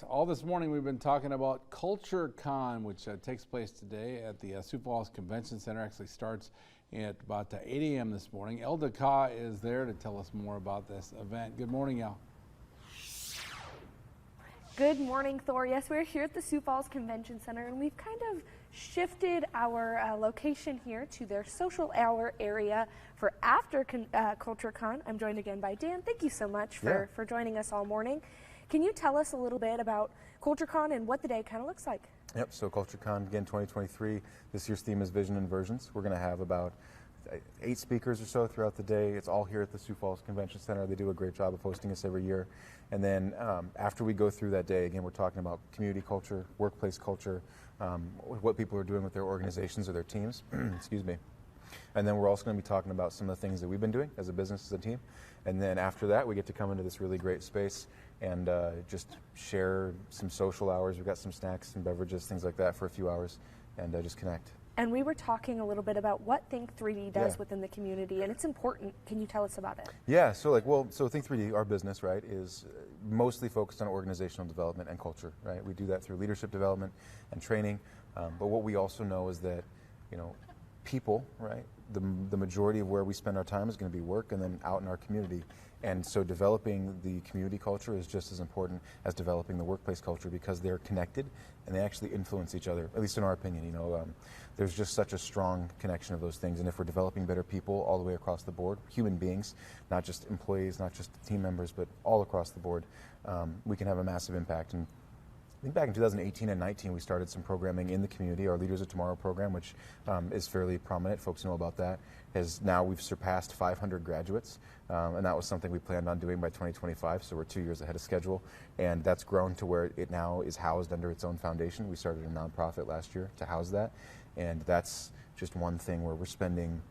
right. All this morning we've been talking about Culturecon, which takes place today at the Sioux Falls Convention Center. Actually starts at about 8 a.m. this morning. El Ka is there to tell us more about this event. Good morning, El. Good morning, Thor. Yes, we're here at the Sioux Falls Convention Center, and we've kind of shifted our location here to their social hour area for after Culturecon. I'm joined again by Dan. Thank you so much for joining us all morning. Can you tell us a little bit about Culturecon and what the day kind of looks like? Yep, so Culturecon, again, 2023. This year's theme is Vision and Versions. We're going to have about 8 speakers or so throughout the day. It's all here at the Sioux Falls Convention Center. They do a great job of hosting us every year. And then after we go through that day, again, we're talking about community culture, workplace culture, what people are doing with their organizations or their teams. Excuse me. And then we're also going to be talking about some of the things that we've been doing as a business, as a team. And then after that, we get to come into this really great space and just share some social hours. We've got some snacks and beverages, things like that for a few hours, and just connect. And we were talking a little bit about what Think3D does within the community, and it's important. Can you tell us about it? Yeah, so Think3D, our business, right, is mostly focused on organizational development and culture, right? We do that through leadership development and training, but what we also know is that, people, right, the majority of where we spend our time is going to be work and then out in our community. And so developing the community culture is just as important as developing the workplace culture because they're connected and they actually influence each other, at least in our opinion. There's just such a strong connection of those things. And if we're developing better people all the way across the board, human beings, not just employees, not just team members, but all across the board, we can have a massive impact. And I think back in 2018 and 19, we started some programming in the community. Our Leaders of Tomorrow program, which is fairly prominent, folks know about that, we've surpassed 500 graduates, and that was something we planned on doing by 2025, so we're 2 years ahead of schedule, and that's grown to where it now is housed under its own foundation. We started a nonprofit last year to house that, and that's just one thing where we're spending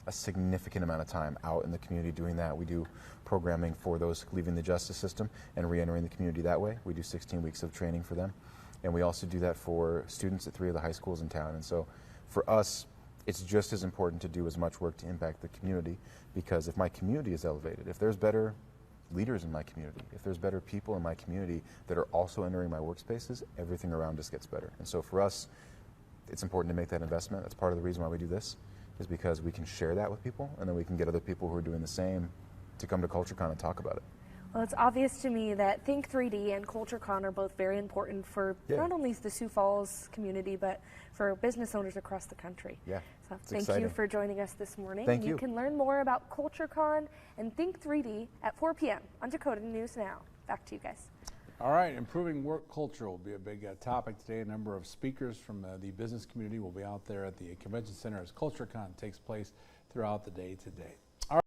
a significant amount of time out in the community doing that. We do programming for those leaving the justice system and re-entering the community that way. We do 16 weeks of training for them. And we also do that for students at 3 of the high schools in town. And so for us, it's just as important to do as much work to impact the community, because if my community is elevated, if there's better leaders in my community, if there's better people in my community that are also entering my workspaces, everything around us gets better. And so for us, it's important to make that investment. That's part of the reason why we do this, is because we can share that with people, and then we can get other people who are doing the same to come to Culturecon and talk about it. Well, it's obvious to me that Think3D and Culturecon are both very important for not only the Sioux Falls community, but for business owners across the country. Yeah, so thank you for joining us this morning. Thank you. You can learn more about Culturecon and Think3D at 4 p.m. on Dakota News Now. Back to you guys. All right, improving work culture will be a big topic today. A number of speakers from the business community will be out there at the convention center as Culturecon takes place throughout the day today.